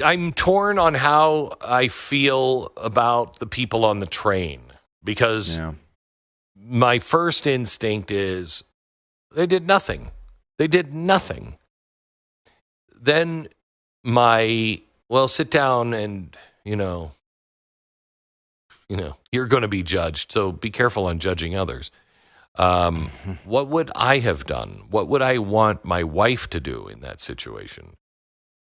I'm torn on how I feel about the people on the train, because my first instinct is they did nothing. They did nothing. Then sit down and, you're going to be judged. So be careful on judging others. What would I have done? What would I want my wife to do in that situation?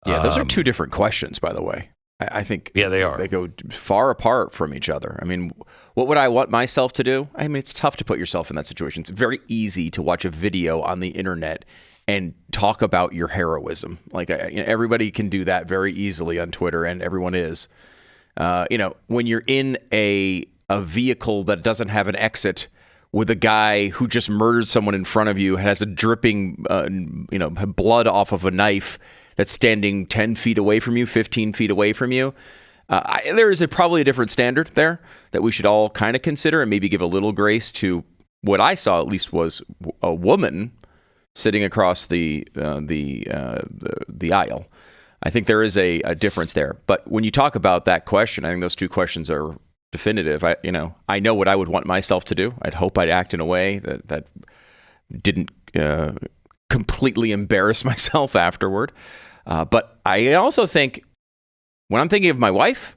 Yeah, those are two different questions, by the way. I think they are. They go far apart from each other. I mean, what would I want myself to do? I mean, it's tough to put yourself in that situation. It's very easy to watch a video on the internet and talk about your heroism. Like, everybody can do that very easily on Twitter, and everyone is. When you're in a vehicle that doesn't have an exit with a guy who just murdered someone in front of you, has a dripping, blood off of a knife that's standing 10 feet away from you, 15 feet away from you. There is probably a different standard there that we should all kind of consider and maybe give a little grace to. What I saw, at least, was a woman sitting across the aisle. I think there is a difference there. But when you talk about that question, I think those two questions are definitive. I know what I would want myself to do. I'd hope I'd act in a way that didn't completely embarrass myself afterward. But I also think, when I'm thinking of my wife,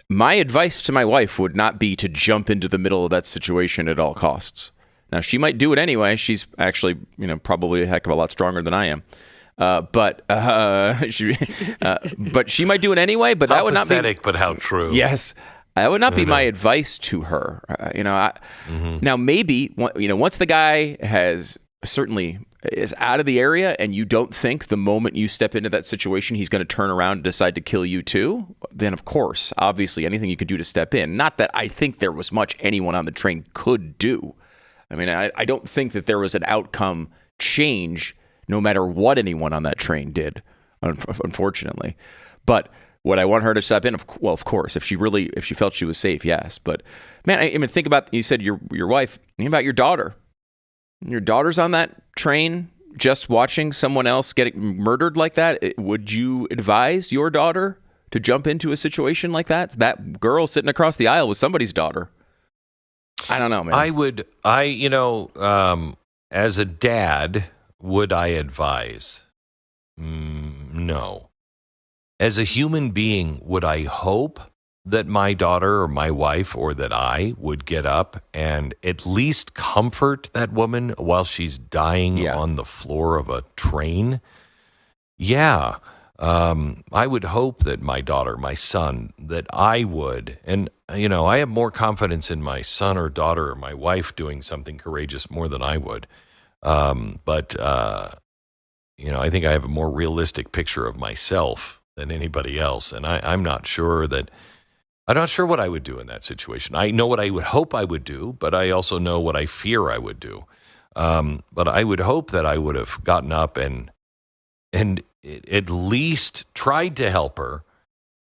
my advice to my wife would not be to jump into the middle of that situation at all costs. Now, she might do it anyway. She's actually, probably a heck of a lot stronger than I am. But she might do it anyway. But that would not be pathetic, but how true. Yes, that would not be my advice to her. Now maybe once the guy is out of the area, and you don't think the moment you step into that situation he's going to turn around and decide to kill you too, then of course, obviously, anything you could do to step in. Not that I think there was much anyone on the train could do. I mean, I don't think that there was an outcome change no matter what anyone on that train did, unfortunately. But would I want her to step in? Well, of course, if she felt she was safe, yes. But man, I mean, think about, you said your wife, think about your daughter. Your daughter's on that train just watching someone else get murdered like that. Would you advise your daughter to jump into a situation like that? That girl sitting across the aisle was somebody's daughter. I don't know, man. As a dad, would I advise? No. As a human being, would I hope that my daughter or my wife or that I would get up and at least comfort that woman while she's dying on the floor of a train? Yeah. I would hope that my daughter, my son, that I would. And, I have more confidence in my son or daughter or my wife doing something courageous more than I would. But I think I have a more realistic picture of myself than anybody else. And I'm not sure what I would do in that situation. I know what I would hope I would do, but I also know what I fear I would do. But I would hope that I would have gotten up and at least tried to help her,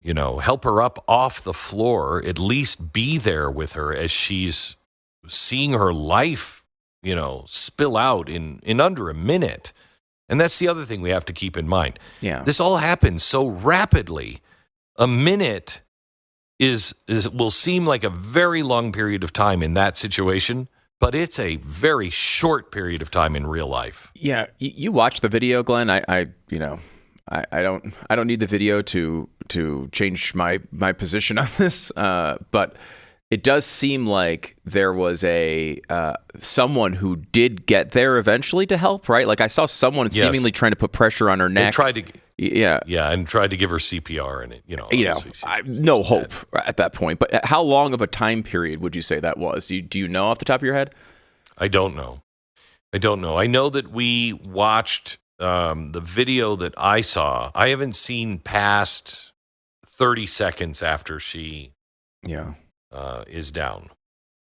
help her up off the floor, at least be there with her as she's seeing her life, spill out in under a minute. And that's the other thing we have to keep in mind. Yeah. This all happens so rapidly. A minute will seem like a very long period of time in that situation, but it's a very short period of time in real life. Yeah, you watch the video, Glenn. I don't need the video to change my position on this, but it does seem like there was someone who did get there eventually to help, right? Like I saw someone seemingly trying to put pressure on her neck. And tried to give her CPR, and no hope at that point. But how long of a time period would you say that was? Do you know off the top of your head? I don't know. I know that we watched the video that I saw. I haven't seen past 30 seconds after she is down.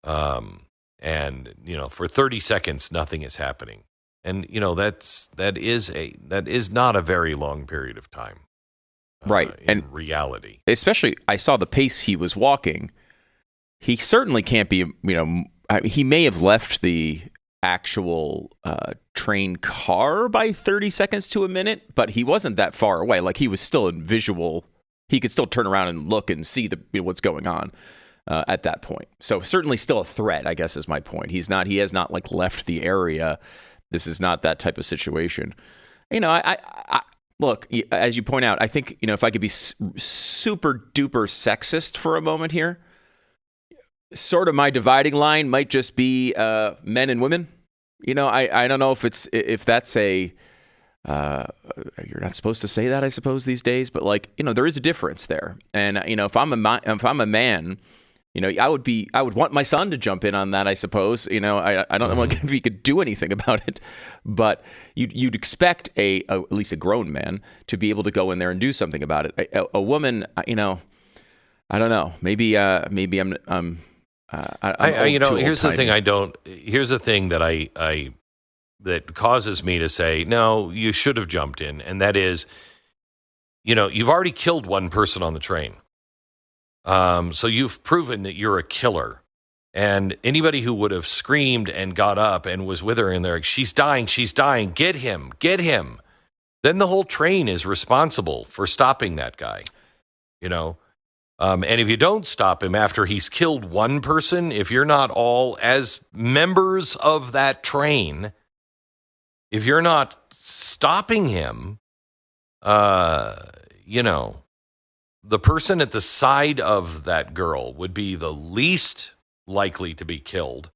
And for 30 seconds, nothing is happening. And that is not a very long period of time, right? In reality, especially I saw the pace he was walking. He certainly can't be. He may have left the actual train car by 30 seconds to a minute, but he wasn't that far away. Like, he was still in visual. He could still turn around and look and see what's going on at that point. So certainly still a threat, I guess, is my point. He has not like left the area. This is not that type of situation. I look, as you point out, I think, if I could be super duper sexist for a moment here, sort of my dividing line might just be men and women. I don't know if that's a you're not supposed to say that, I suppose, these days, but there is a difference there. And if I'm a man, I would want my son to jump in on that, I suppose. I don't know if he could do anything about it, but you'd expect at least a grown man to be able to go in there and do something about it. A woman, I don't know. Maybe I'm here's the thing here's the thing that that causes me to say, no, you should have jumped in. And that is, you've already killed one person on the train. So you've proven that you're a killer. And anybody who would have screamed and got up and was with her in there, she's dying, get him. Then the whole train is responsible for stopping that guy, And if you don't stop him after he's killed one person, if you're not all, as members of that train, if you're not stopping him, the person at the side of that girl would be the least likely to be killed.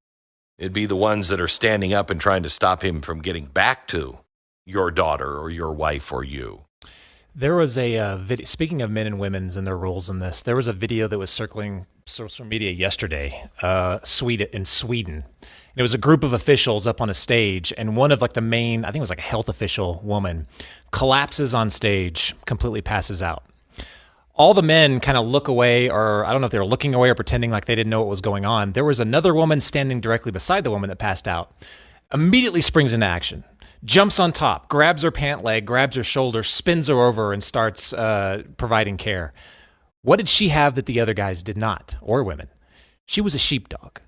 It'd be the ones that are standing up and trying to stop him from getting back to your daughter or your wife or you. There was a video, speaking of men and women's and their roles in this, there was a video that was circling social media yesterday, in Sweden. And it was a group of officials up on a stage, and one of the main, I think it was a health official woman, collapses on stage, completely passes out. All the men kind of look away, or I don't know if they were looking away or pretending like they didn't know what was going on. There was another woman standing directly beside the woman that passed out, immediately springs into action. Jumps on top, grabs her pant leg, grabs her shoulder, spins her over, and starts providing care. What did she have that the other guys did not, or women? She was a sheepdog.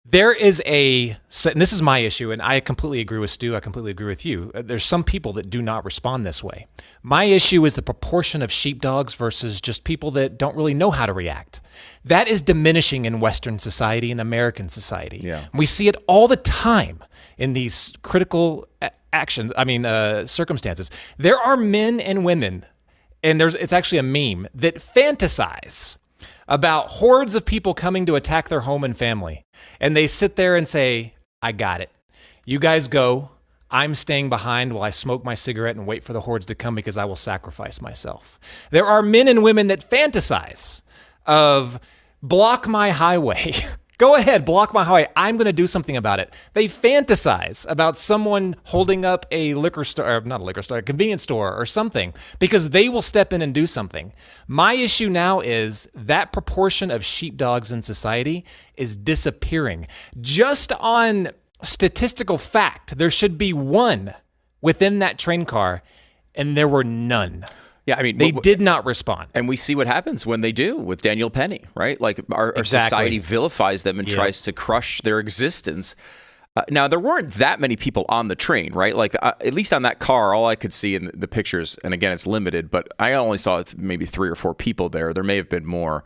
There is and this is my issue, and I completely agree with Stu, I completely agree with you. There's some people that do not respond this way. My issue is the proportion of sheepdogs versus just people that don't really know how to react. That is diminishing in Western society and American society. Yeah. We see it all the time in these critical circumstances. There are men and women, and it's actually a meme, that fantasize about hordes of people coming to attack their home and family. And they sit there and say, I got it. You guys go. I'm staying behind while I smoke my cigarette and wait for the hordes to come because I will sacrifice myself. There are men and women that fantasize of block my highway. Go ahead, block my highway. I'm going to do something about it. They fantasize about someone holding up a a convenience store or something because they will step in and do something. My issue now is that proportion of sheepdogs in society is disappearing. Just on statistical fact, there should be one within that train car, and there were none. Yeah, I mean, they did not respond. And we see what happens when they do with Daniel Penny, right? Like our society vilifies them and tries to crush their existence. Now, there weren't that many people on the train, right? Like, at least on that car, all I could see in the pictures, and again, it's limited, but I only saw maybe 3 or 4 people there. There may have been more.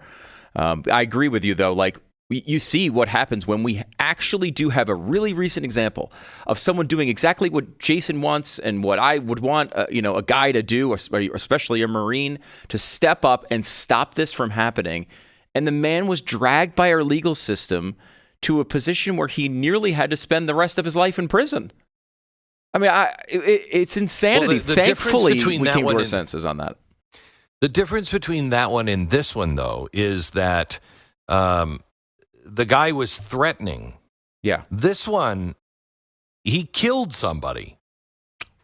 I agree with you, though. Like, you see what happens when we actually do have a really recent example of someone doing exactly what Jason wants and what I would want, a guy to do, especially a Marine, to step up and stop this from happening. And the man was dragged by our legal system to a position where he nearly had to spend the rest of his life in prison. I mean, it's insanity. Well, Thankfully, we came to our senses on that. The difference between that one and this one, though, is that the guy was threatening. Yeah. This one, he killed somebody.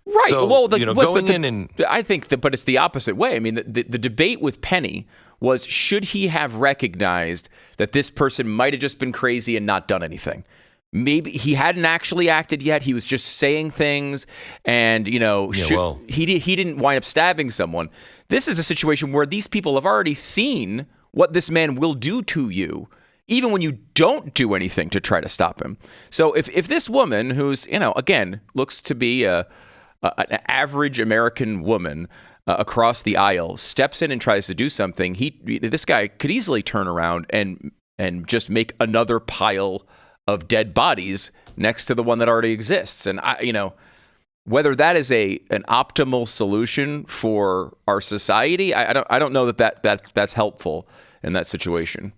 Right. So, well, going in and I think but it's the opposite way. I mean, the debate with Penny was, should he have recognized that this person might have just been crazy and not done anything? Maybe he hadn't actually acted yet. He was just saying things, and he didn't wind up stabbing someone. This is a situation where these people have already seen what this man will do to you. even when you don't do anything to try to stop him. So if this woman, who's, again, looks to be an average American woman across the aisle, steps in and tries to do something, this guy could easily turn around and just make another pile of dead bodies next to the one that already exists. And whether that is an optimal solution for our society, I don't know that's helpful in that situation.